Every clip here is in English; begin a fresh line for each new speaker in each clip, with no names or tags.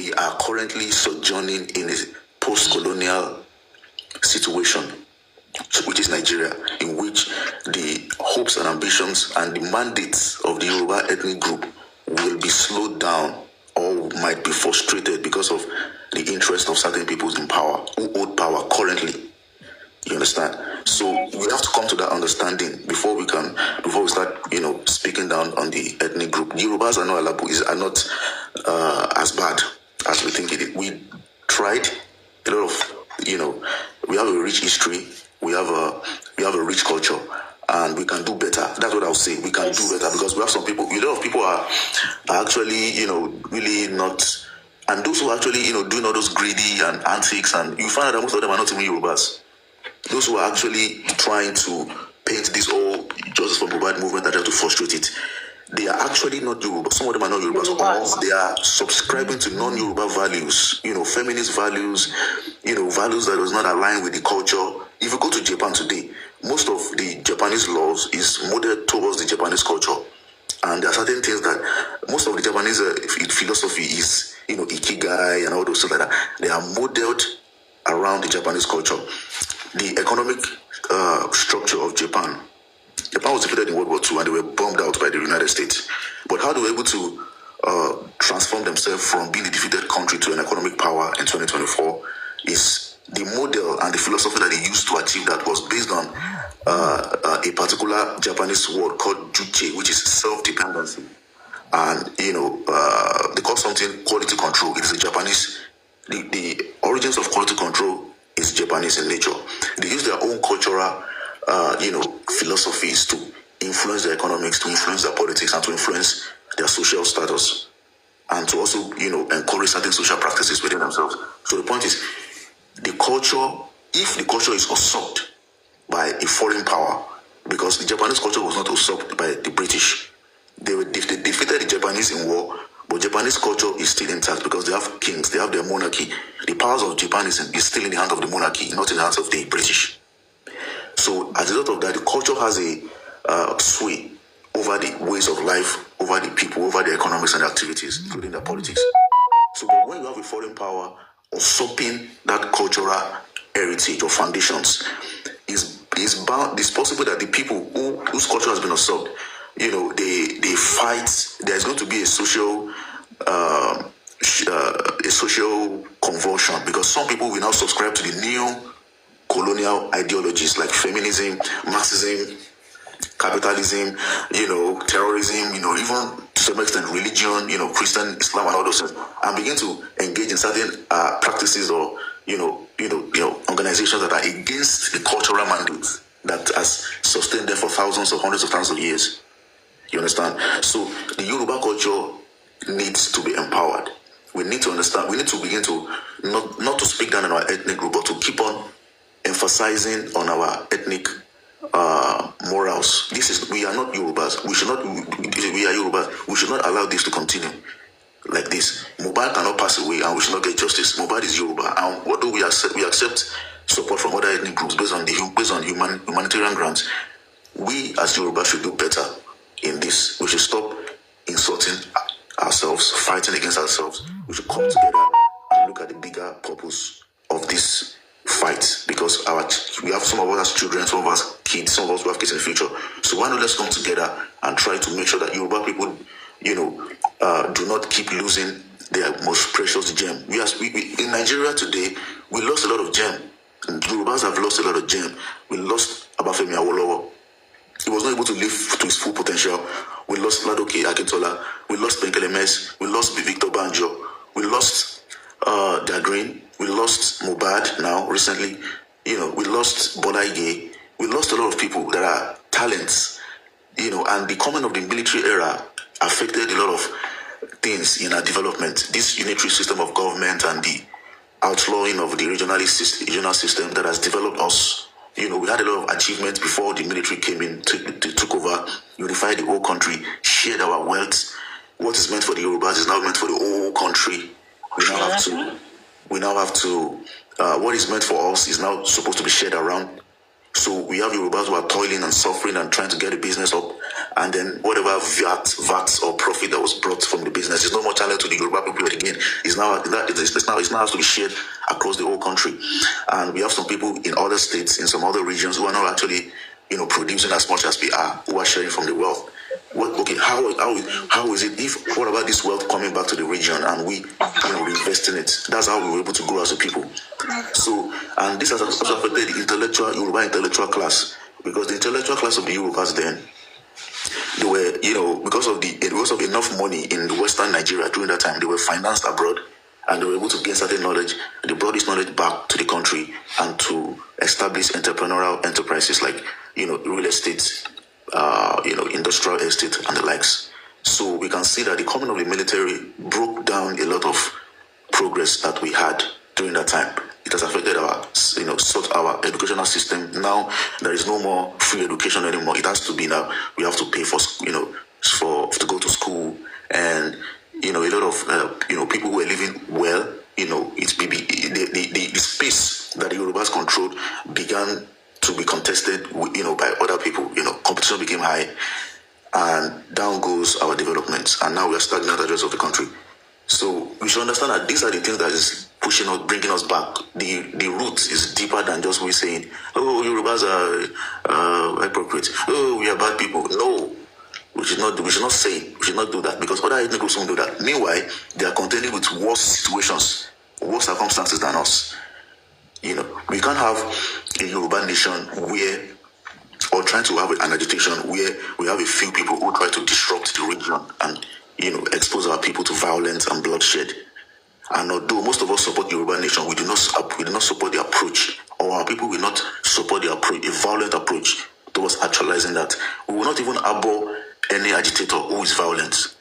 we are currently sojourning in a post-colonial situation, which is Nigeria, in which the hopes and ambitions and the mandates of the Yoruba ethnic group will be slowed down or might be frustrated because of the interest of certain people in power who hold power currently. You understand? So we have to come to that understanding before we start, speaking down on the ethnic group. The Yorubas are not as bad as we think it is. We tried a lot of, we have a rich history, we have a rich culture, and we can do better. That's what I'll say. We can do better because we have some people. A lot of people are actually, really not. And those who are actually, doing all those greedy and antics, and you find out that most of them are not even Yorubas. Those who are actually trying to paint this whole justice for Mohbad movement and try to frustrate it, they are actually not Yoruba. Some of them are not Yorubas. Or they are subscribing to non-Yoruba values, feminist values, values that does not align with the culture. If you go to Japan today, most of the Japanese laws is modeled towards the Japanese culture. And there are certain things that most of the Japanese philosophy is, ikigai and all those things like that. They are modeled around the Japanese culture. The economic structure of Japan was defeated in World War II and they were bombed out by the United States. But how they were able to transform themselves from being a defeated country to an economic power in 2024 is the model and the philosophy that they used to achieve that was based on a particular Japanese word called juche, which is self-dependency. And, they call something quality control. It is a Japanese, the origins of quality control is Japanese in nature. They use their own cultural, philosophies to influence their economics, to influence their politics, and to influence their social status, and to also, encourage certain social practices within themselves. So the point is, the culture, if the culture is usurped by a foreign power, because the Japanese culture was not usurped by the British, they defeated the Japanese in war, but Japanese culture is still intact because they have kings, they have their monarchy. The powers of Japan is still in the hands of the monarchy, not in the hands of the British. So as a result of that, the culture has a sway over the ways of life, over the people, over the economics and activities, including the politics. So when you have a foreign power usurping that cultural heritage or foundations, it's possible that the people whose culture has been usurped, they fight. There's going to be a social convulsion because some people will now subscribe to the new colonial ideologies like feminism, Marxism, capitalism, terrorism, even to some extent religion, Christian, Islam, and all those things, and begin to engage in certain practices or organizations that are against the cultural mandates that has sustained them for thousands or hundreds of thousands of years. You understand? So the Yoruba culture needs to be empowered. We need to understand. We need to begin to not to speak down on our ethnic group, but to keep on emphasizing on our ethnic morals. We are not Yorubas. We are Yorubas. We should not allow this to continue like this. Mohbad cannot pass away and we should not get justice. Mohbad is Yoruba. And although we accept support from other ethnic groups based on humanitarian grounds, we as Yoruba should do better in this. We should stop insulting ourselves, fighting against ourselves. We should come together and look at the bigger purpose of this fight, because we have some of us as children, some of us kids, some of us who have kids in the future. So why not let's come together and try to make sure that Yoruba people, do not keep losing their most precious gem. In Nigeria today, we lost a lot of gem. Yorubas have lost a lot of gem. We lost Abafemi Awolowo. He was not able to live to his full potential. We lost Ladoke Akintola. We lost Benkelemes. We lost Victor Banjo. We lost Dagreen. We lost Mohbad now, recently. We lost Bola Ige. We lost a lot of people that are talents. And the coming of the military era affected a lot of things in our development. This unitary system of government and the outlawing of the regional system that has developed us. We had a lot of achievements before the military came in, took over, unified the whole country, shared our wealth. What is meant for the Yorubas is now meant for the whole country. We now have to, what is meant for us is now supposed to be shared around. So we have Yorubas who are toiling and suffering and trying to get the business up. And then whatever VAT or profit that was brought from the business is no more channeled to the Yoruba people again. It's now has to be shared across the whole country. And we have some people in other states, in some other regions, who are not actually, producing as much as we are, who are sharing from the wealth. How is it? What about this wealth coming back to the region and we, reinvesting it? That's how we were able to grow as a people. So, and this has also affected the Yoruba intellectual class, because the intellectual class of the Yorubas then, they were, because of enough money in Western Nigeria during that time, they were financed abroad, and they were able to gain certain knowledge. They brought this knowledge back to the country and to establish entrepreneurial enterprises like, real estate, industrial estate and the likes. So we can see that the coming of the military broke down a lot of progress that we had during that time. It has affected our educational system. Now there is no more free education anymore. It has to be now. We have to pay for to go to school, and a lot of people who are living well. It's the space that the Yorubas controlled began to be contested, by other people. Competition became high, and down goes our development. And now we are stagnant at the rest of the country. So we should understand that these are the things that is pushing us, bringing us back. The root is deeper than just we saying, "Oh, Yorubas are hypocrites. Oh, we are bad people." No, we should not say. We should not do that, because other ethnic groups won't do that. Meanwhile, they are contending with worse situations, worse circumstances than us. We can't have a Yoruba nation or trying to have an agitation where we have a few people who try to disrupt the region and expose our people to violence and bloodshed. And although most of us support the Yoruba nation, we do not support the approach, or our people will not support the approach, a violent approach towards actualizing that. We will not even abhor any agitator who is violent.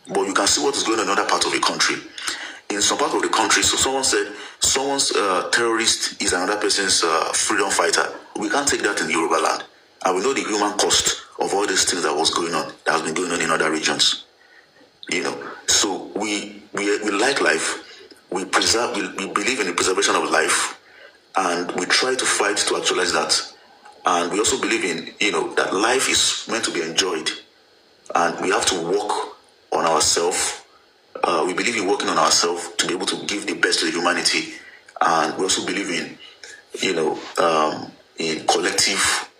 But you can see what is going on in other parts of the country. In some part of the country, so someone said someone's terrorist is another person's freedom fighter. We can't take that in Yoruba land. And we know the human cost of all these things that has been going on in other regions. So we like life. We believe in the preservation of life, and we try to fight to actualize that. And we also believe in, that life is meant to be enjoyed, and we have to work on ourselves. We believe in working on ourselves to be able to give the best to the humanity, and we also believe in, in collective,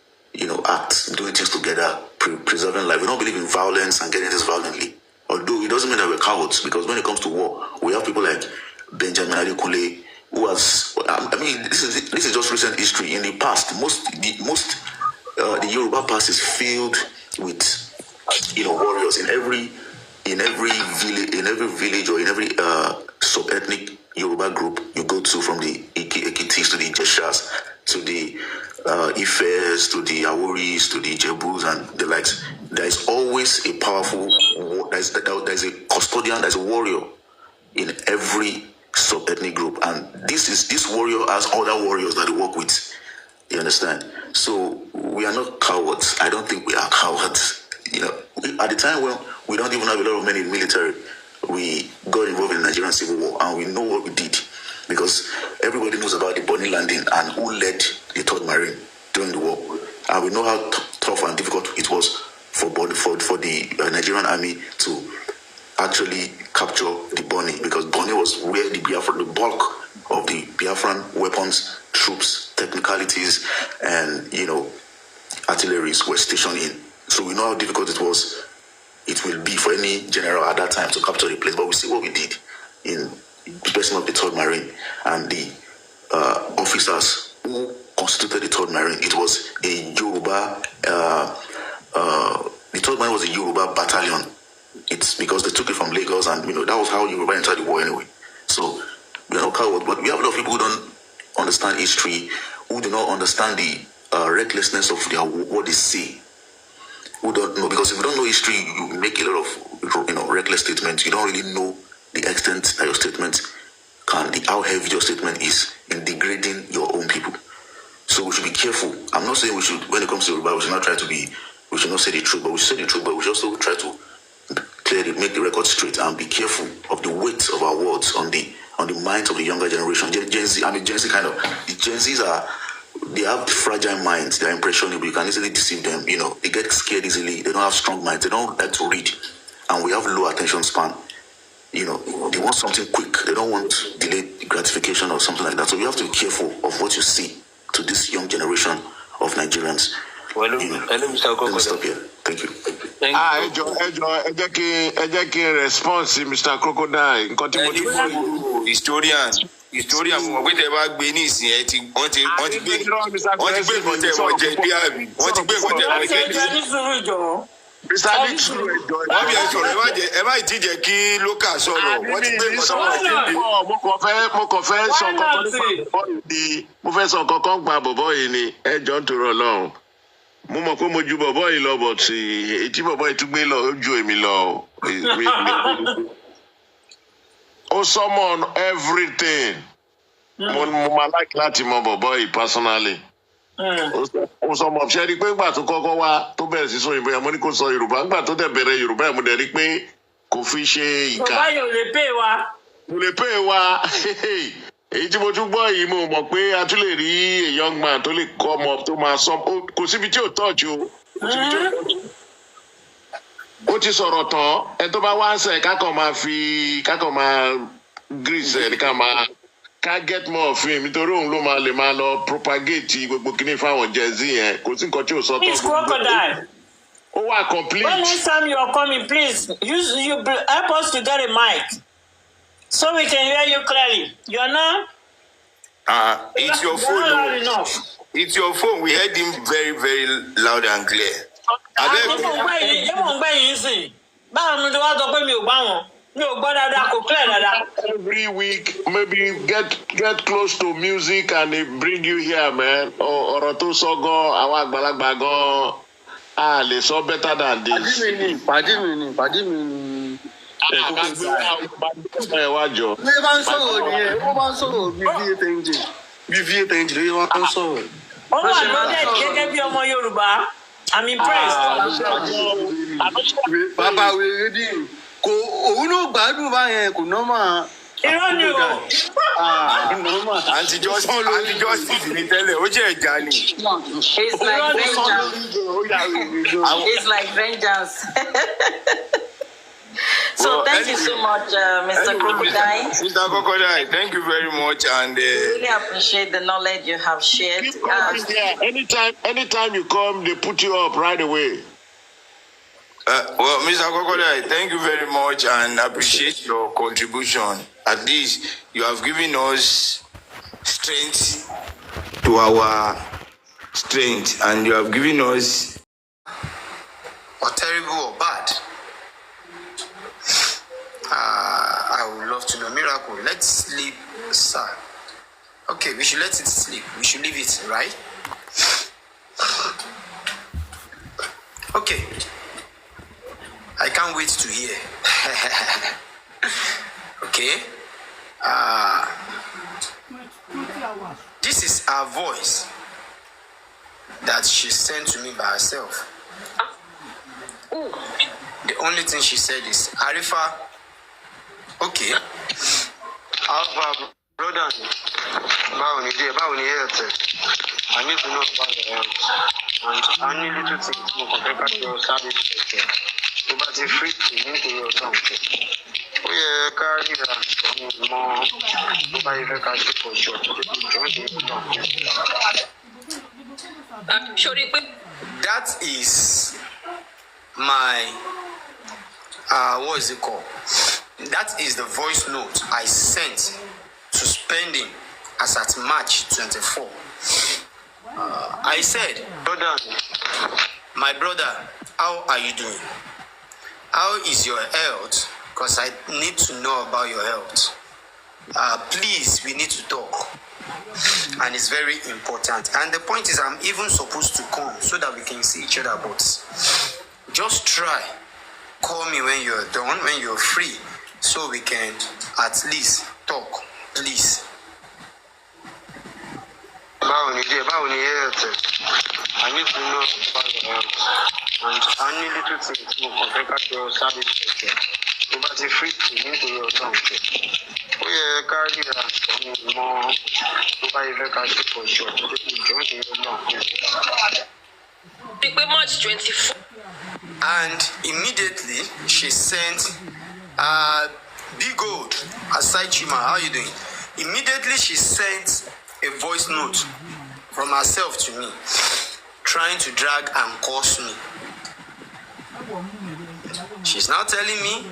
acts, doing things together, preserving life. We don't believe in violence and getting this violently. Although it doesn't mean that we're cowards, because when it comes to war, we have people like Benjamin Adekunle, who has. This is just recent history. In the past, the Yoruba past is filled with, warriors in every village or in every sub-ethnic Yoruba group you go to, from the Ekitis to the Jeshas to the Ifes to the Aworis to the Jebus and the likes. There is always a powerful, there's a custodian, there's a warrior in every sub-ethnic group, and this warrior has other warriors that they work with. You understand? So we are not cowards. I don't think we are cowards. At the time when we don't even have a lot of men in the military, we got involved in the Nigerian Civil War, and we know what we did, because everybody knows about the Bonny landing and who led the 3rd Marine during the war, and we know how tough and difficult it was for the Nigerian army to actually capture the Bonny, because Bonny was where the bulk of the Biafran weapons, troops, technicalities, and artilleries were stationed in. So we know how difficult it will be for any general at that time to capture the place. But we see what we did in the person of the 3rd Marine and the officers who constituted the 3rd Marine. It was a Yoruba. The 3rd Marine was a Yoruba battalion. It's because they took it from Lagos, and that was how Yoruba entered the war anyway. So we are not cowards, but we have a lot of people who don't understand history, who do not understand the recklessness of what they say. Who don't know, because if you don't know history, you make a lot of reckless statements. You don't really know the extent that your statement how heavy your statement is in degrading your own people. So we should be careful. I'm not saying when it comes to Yoruba, we should not say the truth, but we should say the truth, but we should also try to make the record straight and be careful of the weight of our words on the minds of the younger generation. Gen Z kind of, the Gen Zs they have fragile minds, they're impressionable, you can easily deceive them, they get scared easily, they don't have strong minds, they don't like to read, and we have low attention span. They want something quick, They don't want delayed gratification or something like that. So you have to be careful of what you see to this young generation of Nigerians. Well, let me stop here. Thank you.
Response, Mr. Crocodile.
Historian wọ́n tẹ́ bá gbé ní ìsìn ẹ ti wọ́n ti gbé nǹkan tẹ́ wọ́n jẹ bí àbí wọ́n ti gbé nǹkan tẹ́ wọ́n jẹ bí. wọ́n bí ẹ sọ̀rọ̀ ẹ má ti jẹ́ kí lókà sọ̀rọ̀ wọ́n ti gbé nǹkan tẹ́ wọ́n jẹ bí.
mo fẹ́ sọ kankan gba bọ̀bọ̀ yìí ni ẹ jọ ń torọ lọ́hùn. Mo mọ̀ pé mo ju bọ̀bọ̀ yìí lọ bọ̀ tí etí bọ̀bọ̀ yìí tún gbé lọ ó ju èmi lọ. Ó summon everything. Mo máa like láti mọ bọ̀bọ̀ yìí personally. Ó summon ṣe rí pé ìgbà tó kọ́kọ́ wá tó bẹ̀rẹ̀ sí sọ Yorùbá yẹn mo ní kó sọ Yorùbá nígbà tó dẹ̀ bẹ̀rẹ̀ Yorùbá yẹn mo dẹ̀ rí pé kò fi ṣe ìkà.
Yorùbá yóò lè pè wá.
Kò lè pè wá. Èyí tí mo tún gbọ́ yìí mo mọ̀ pé a tún lè rí a young man tó lè kọ́ ọmọ tó máa sọ kò síbi tí ò tọ́jú o. Ó ti sọ̀rọ̀ tán ẹ tó bá wá ń sẹ̀ kákan máa grease ẹ̀ ká get more of him nítorí òun ló máa lè máa lọ propagate gbogbo kíní fáwọn Gen Z yẹn kò sí nǹkan tí ò sọ
Please, Crocodile.
Ó wà complete.
When next time you are coming, please you help us to get a mic so we can hear you clearly. You are not.
It's your phone. It's your phone. We heard him very, very loud and clear.
Every week, maybe get close to music and they bring you here, man. Ọ̀rọ̀ tó sọ gan, àwọn àgbàlagbà gan, a lè sọ better than this.
Pàdé mi ni.
Ẹ wá jọ.
Bí ẹ bá ń sọ̀rọ̀ nìyẹn, ó bá ń sọ̀rọ̀ bí V8 engine lórí wọn kan sọ̀rọ̀.
Ó wà lọ́dẹ̀ gẹ́gẹ́ bí ọmọ Yorùbá. I'm impressed.
Bàbá wèrè dì kò òun ló gbádùn báyẹn kò nọ́mà.
Irọ́ ni o.
Àǹtí justice ni tẹ́lẹ̀ ó jẹ́ ẹ̀já ni.
It's like vengeance. So thank you so much, Mr. Crocodile.
Mr. Crocodile, thank you very much, and
really appreciate the knowledge you have shared.
Anytime you come, they put you up right away.
Well, Mr. Crocodile, thank you very much, and appreciate your contribution. At least you have given us strength to our strength, and you have given us
or terrible or bad. I would love to know. Miracle, let's sleep, sir. Okay, we should let it sleep. We should leave it, right? Okay. I can't wait to hear. Okay. This is her voice that she sent to me by herself. The only thing she said is, Arifa, okay.
Alpha, brother, báwo ni health? I need to know about your health. And I need little things to compare to your service. So that is free to me to your something. Oh yeah, carry that. More. Nobody even can speak for sure.
That is my what is it called? That is the voice note I sent to Spending as at March 24. I said,
brother,
my brother, how are you doing? How is your health? Because I need to know about your health. Please, we need to talk. And it's very important. And the point is, I'm even supposed to come so that we can see each other, but just try. Call me when you're done, when you're free, so we can at least talk, please.
Báwo ni health? I need to know about your health. And I need little things to compare to your service. So that is free to me to your something. Oh yeah, carry that. More. Nobody even can speak for sure.
March 24.
And immediately she sent Be good. Aside Chima, how are you doing? Immediately she sent a voice note from herself to me, trying to drag and curse me. She's now telling me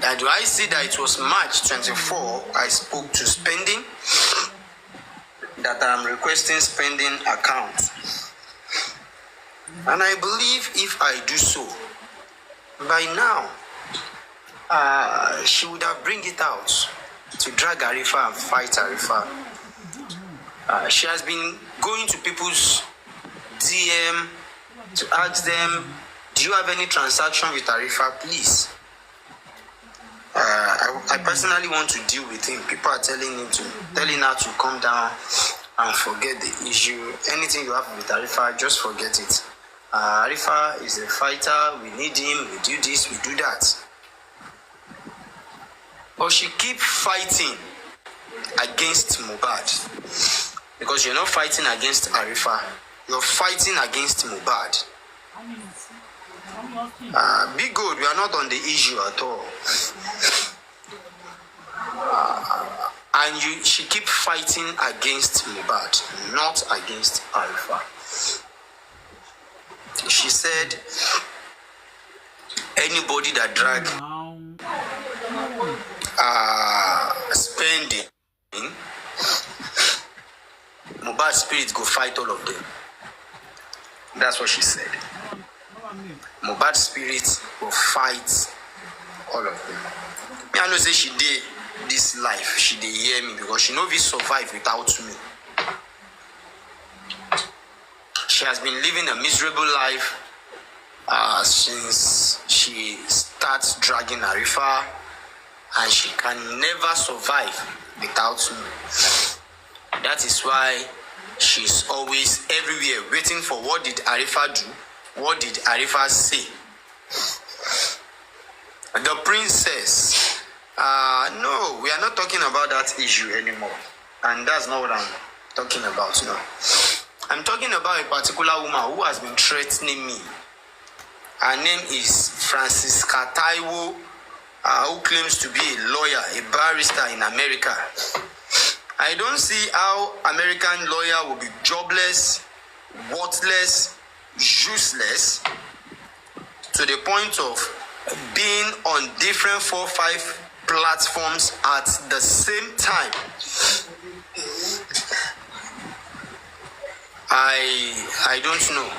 that do I see that it was March 24 I spoke to spending, that I'm requesting spending account. And I believe if I do so, by now, she would have bring it out to drag Arifa and fight Arifa. She has been going to people's DM to ask them, do you have any transaction with Arifa, please? I personally want to deal with him. People are telling her to calm down and forget the issue. Anything you have with Arifa, just forget it. Arifa is a fighter. We need him. We do this. We do that. But she keep fighting against Mohbad, because you're not fighting against Arifa. You're fighting against Mohbad. Be good. We are not on the issue at all. And she keep fighting against Mohbad, not against Arifa. She said, anybody that drag spending, Mohbad spirit go fight all of them. That's what she said. Mohbad spirit will fight all of them. Me, I know say she did this life. She did hear me because she know we survive without me. She has been living a miserable life since she starts dragging Arifa, and she can never survive without me. That is why she's always everywhere waiting for what did Arifa do? What did Arifa say? The princess. No, we are not talking about that issue anymore. And that's not what I'm talking about now. I'm talking about a particular woman who has been threatening me. Her name is Francisca Taiwo, who claims to be a lawyer, a barrister in America. I don't see how American lawyer will be jobless, worthless, useless, to the point of being on different 4-5 platforms at the same time. I don't know.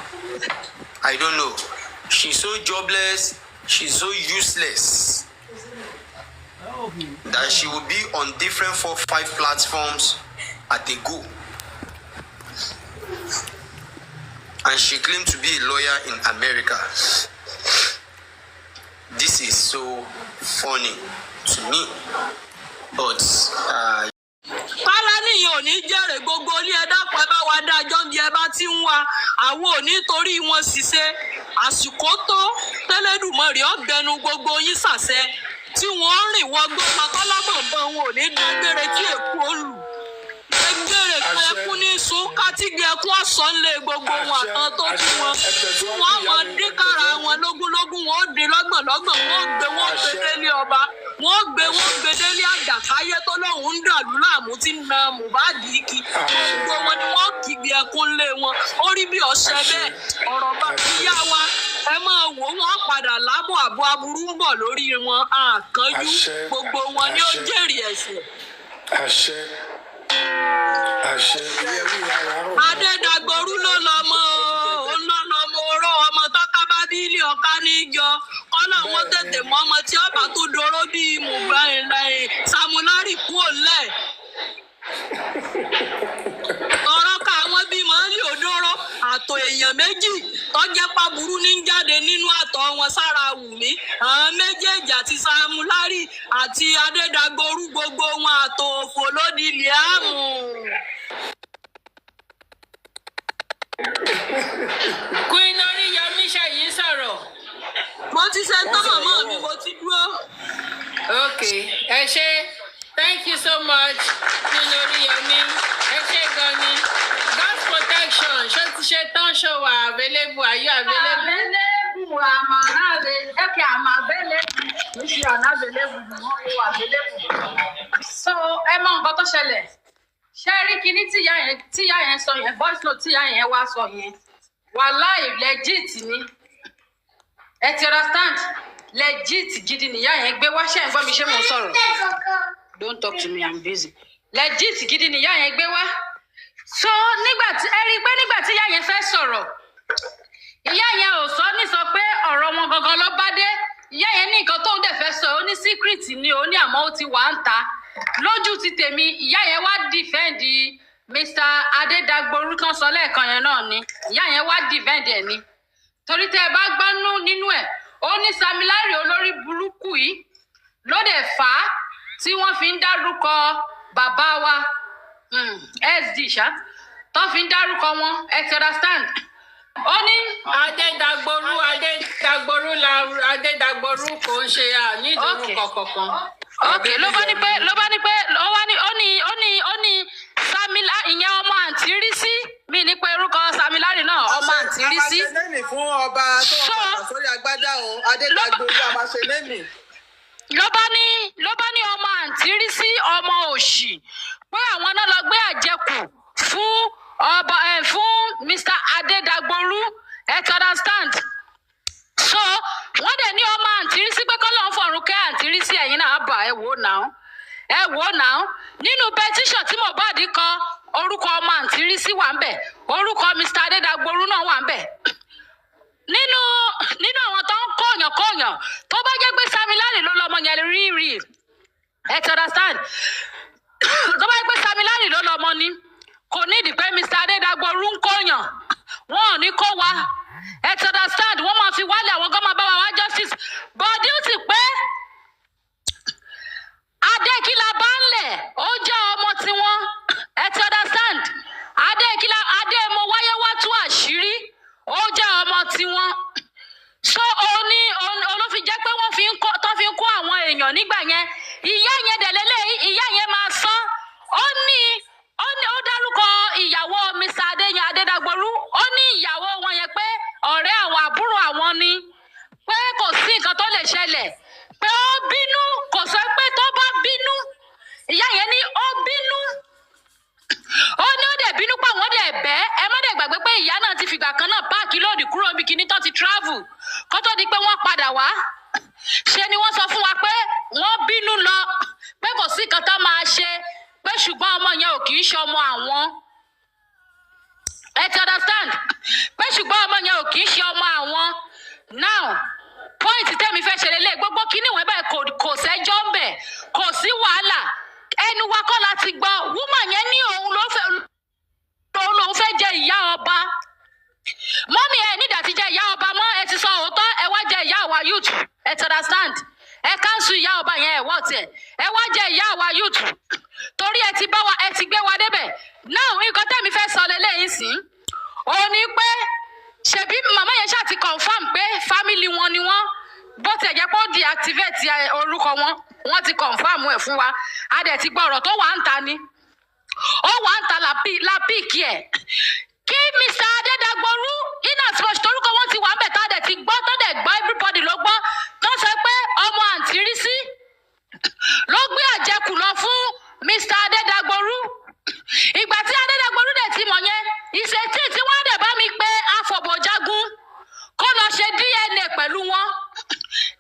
I don't know. She's so jobless, she's so useless that she will be on different 4-5 platforms at a go. And she claimed to be a lawyer in America. This is so funny to me. But
Pálání yìí ò ní jẹ́rìí gbogbo ilé ẹ̀dá kan bá wa dájọ́ bí ẹ bá ti ń wá àwọn ò ní torí wọn ṣiṣẹ́ àsìkò tó tẹ́lẹ̀dùmarè ọ̀gbẹ́nu gbogbo yín ṣàṣẹ tí wọ́n rìn wọ́n gbọ́ pakọ́lábọ̀nbọ̀n wọn ò ní dágbére tí èkó lù ẹgbẹ́rẹ́ kan ẹkún ní sùn kátìgì ẹkún ọ̀sán lé gbogbo wọn àtàn tó kú wọn tí wọ́n mọ̀ dínkàrà wọn lógúnlógún wọn ó dín lọ́gbọ̀nlọ́gbọ̀n wọn ó gbé délé ọba wọ́n gbé délé àjàkáyé tó lóun ń dàlú láàmú tí ń na Mohbad kí gbogbo wọn ni wọ́n kígbe ẹkún lé wọn ó rí bí ọ̀sẹ̀ bẹ́ẹ̀ ọ̀rọ̀ bá yá wa ẹ máa wò wọ́n padà lábọ̀ àbọ̀ aburú ń bọ̀ lórí wọn àkànjú gbogbo wọn ni ó jèrè ẹ̀ṣẹ̀. Adédàgbòrú ló lọmọ oró ọmọ tọ́ka bá bí ilé ọ̀ká níjọ kọ́nà wọn tètè mọ́ ọmọ tí ọba tó doró bíi Samulari kú òlẹ̀. Ọ̀rọ̀ ká àwọn bímọ ní òdòrò àtọ̀ èèyàn méjì tọ́jẹ́ pàbùrú ní jáde nínú àtọ̀ wọn sára Wùmí àwọn méjèèjì àti Samulari àti Adédàgbòrú gbogbo wọn àtọ̀ òfò lódì Liamu.
Queen Oríyọmí ṣàyí sọ̀rọ̀.
Mo ti ṣe tán màmá mi mo ti dúró.
Okay, ẹ ṣé. Thank you so much, Queen Oríyọmí. Ẹ ṣé gan ni. God's protection. Ṣé ti ṣe tán ṣó wà available? Are you available? available. I'm available. If you are not available, you won't go available. So, Emma, nǹkan tó ṣẹlẹ̀. Ṣé rí kíní tíyá yẹn sọ yẹn, voice note tíyá yẹn wá sọ yẹn. Wàláì legit ni. Ẹ ti understand? Legit gidi nìyá yẹn gbé wá ṣe ń gbọ́ mi ṣé mo sọ̀rọ̀. Don't talk to me, I'm busy. Legit gidi nìyá yẹn gbé wá. So nígbà tí ẹ rí i pé nígbà tí ìyá yẹn fẹ́ sọ̀rọ̀, ìyá yẹn ò sọ ní sọ pé ọ̀rọ̀ wọn gangan ló bá dé. Ìyá yẹn ní nǹkan tóun dẹ̀ fẹ́ sọ, ó ní secret ni, ó ní àmọ́ ó ti wà ń ta. Lójú ti tèmi, ìyá yẹn wá defend Mr. Adédagboru tán sọ lẹ́ẹ̀kan yẹn náà ni. Ìyá yẹn wá defend ẹ̀ ni. Torí tẹ́ ẹ bá gbọ́nú nínú ẹ̀, ó ní Samilari olórí burúkú yìí ló dẹ̀ fà á tí wọ́n fi ń dárúkọ bàbá wa SD ṣá tó fi ń dárúkọ wọn, ẹ ti understand? Ó ní Adédagboru kò ń ṣe àníìdórúkọ kankan. Okay, ló bá ní pé ó ní Samilari ìyẹn ọmọ àǹtí rí sí mi ní pé orúkọ Samilari náà ọmọ àǹtí rí sí.
a máa ṣe lẹ́mì fún ọba tó wà pàtàkì sórí agbádá o Adédagboru a máa ṣe lẹ́mì.
ló bá ní ọmọ àǹtí rí sí ọmọ òṣì pé àwọn náà lọ gbé àjẹkù fún Mr. Adédagboru, ẹ ti understand? So wọ́n dẹ̀ ní ọmọ àǹtí rí sí pé kọ́ lóun fọ̀run kẹ́ àǹtí rí sí ẹ̀yin náà bà ẹ wò náà nínú petition tí Mohbad kọ orúkọ ọmọ àǹtí rí sí wà ń bẹ̀, orúkọ Mr. Adédagboru náà wà ń bẹ̀. Nínú àwọn tó ń kọ̀yàn tó bá jẹ́ pé Samilari ló lọ́mọ yẹn rí ẹ ti understand? Tó bá jẹ́ pé Samilari ló lọ́mọ ni kò ní ìdí pé Mr. Adédagboru ń kọ̀yàn, wọn ò ní kó wa, ẹ ti understand? Wọ́n máa fi wálé àwọn kan máa bá wa wá justice but duty pé Adékìlá bá ń lẹ̀ ó jẹ́ ọmọ tiwọn, ẹ ti understand? Adé mo wáyé wá tú àṣírí ó jẹ́ ọmọ tiwọn. So olófin jẹ́ pé wọ́n fi ń kó àwọn èèyàn nígbà yẹn. Ìyá yẹn dẹ̀lélẹ̀ ìyá yẹn máa sán. Ó dárúkọ ìyàwó Mr. Adédagboru. Ó ní ìyàwó wọn yẹn pé ọ̀rẹ́ àwọn àbúrò àwọn ni. Pé kò sí nǹkan tó lè ṣẹlẹ̀. Pé ó bínú, kò sọ pé tó bá bínú. Ìyá yẹn ní ó bínú. Ó ní ó dẹ̀ bínú pé àwọn dẹ̀ bẹ́. Ẹ má dẹ̀ gbàgbé pé ìyá náà ti fìgbà kan náà páàkì lóòdì kúrò níbi kíní tó ti travel kó tó di pé wọ́n padà wá. Ṣé ni wọ́n sọ fún wa pé wọ́n bínú lọ pé kò sí nǹkan tó máa ṣe pé ṣùgbọ́n ọmọ yẹn ò kì í ṣe ọmọ àwọn. Ẹ ti understand? Pé ṣùgbọ́n ọmọ yẹn ò kì í ṣe ọmọ àwọn. Now point tẹ́mi fẹ́ ṣe lélẹ̀ gbogbo kíní ìwọ̀n báyìí kò sẹ́jọ́ ń bẹ̀, kò sí wàhálà. Ẹnu wa kọ́ la ti gbọ́ woman yẹn ní òun lòun fẹ́ jẹ ìyá ọba. Mọ́mí ẹ nídà ti jẹ ìyá ọba mọ́, ẹ ti sọ òótọ́, ẹ wá jẹ ìyá àwa youth, ẹ ti understand? Ẹ káńsù ìyá ọba yẹn ẹ wọ́ tiẹ̀, ẹ wá jẹ ìyá àwa youth torí ẹ ti gbé wa débẹ̀. Now nǹkan tẹ́mi fẹ́ sọ lélẹ́yìn sí òun ni pé ṣebí màmá yẹn ṣáà ti confam pé family wọn ni wọ́n, bó tiẹ̀ jẹ́ pé ó deactivate orúkọ wọ́n ti confam ẹ̀ fún wa. A dẹ̀ ti gbọ́ ọ̀rọ̀ tó wà ń ta ni ó wà ń ta lápíìkì ẹ̀ kí Mr. Adédagboru in as much torúkọ wọn ti wà ń bẹ̀ tá a dẹ̀ ti gbọ́ tó dẹ̀ gbọ́ everybody ló gbọ́ tó sọ pé ọmọ àǹtí rí sí ló gbé àjẹkù lọ fún Mr. Adédagboru. Ìgbà tí Adédagboru dẹ̀ ti mọ̀ yẹn ìṣètì tí wọ́n dẹ̀ bá mi pé afọ̀bọ̀jagun kó lọ ṣe DNA pẹ̀lú wọn.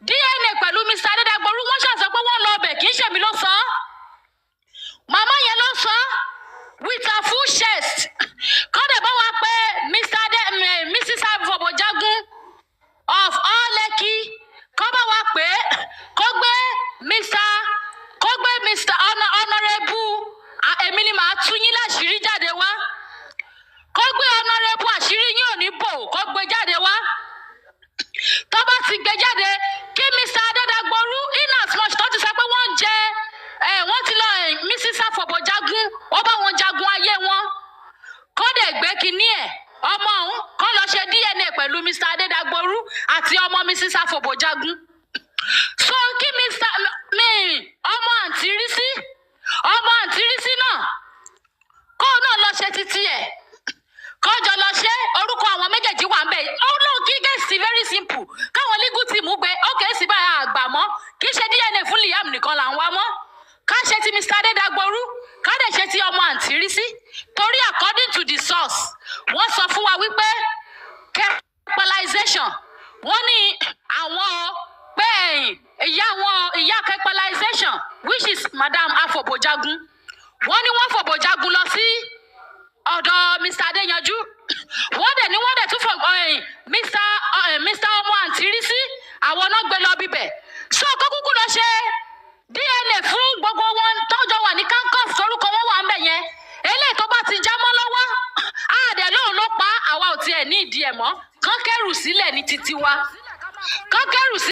DNA pẹ̀lú Mr. Adédagboru wọ́n ṣàṣọ pé wọ́n lọ ọbẹ̀ kì í ṣèmi ló sọ. Màmá yẹn ló sọ with her full chest. Kọ́ dẹ̀ bá wa pé Mrs. Afọ̀bọ̀jagun of all Lekki kọ́ bá wa pé kó gbé Mr. Honorable èmi ni màá tú yín láṣìírí jáde wá. Kó gbé Honorable àṣírí yín ò ní bò kó gbé jáde wá. Tó bá ti gbé jáde kí Mr. Adédagboru in as much tó ti sọ pé wọ́n ti lọ Mrs. Afọ̀bọ̀jagun ó bá wọn jagun ayé wọn. Kó dẹ̀ gbé kinní ẹ̀ ọmọ òun kó lọ ṣe DNA pẹ̀lú Mr. Adédagboru àti ọmọ Mrs. Afọ̀bọ̀jagun. So kí ọmọ àǹtí rí sí náà kó náà lọ ṣe títí ẹ̀ kọjọ lọ ṣe orúkọ àwọn méjèèjì wà ń bẹ. Oh no, kí gẹ̀ẹ́sì very simple Dagboru ká dẹ̀ ṣe ti ọmọ àǹtí rí sí torí according to the source wọ́n sọ fún wa wípé capitalization wọ́n ní àwọn pé ìyá capitalization which is Madam Afobojagun wọ́n ní wọ́n Fobojagun lọ sí ọ̀dọ̀ Mr. Adeyanju wọ́n dẹ̀ tún fọ Mr. ọmọ àǹtí rí sí àwọn náà gbé lọ bíbẹ̀ so kó kúkú lọ ṣe DNA fún gbogbo wọn tọ́jọ́ wà ní kankos torúkọ wọn wà ń bẹ̀ yẹn eléyìí tó bá ti já mọ́ lọ́wọ́ àdẹ̀ lóun ló pa àwa ò tiẹ̀ ní ìdí ẹ̀ mọ́ kán kẹ́rù sílẹ̀ ní títí wa kán kẹ́rù sílẹ̀.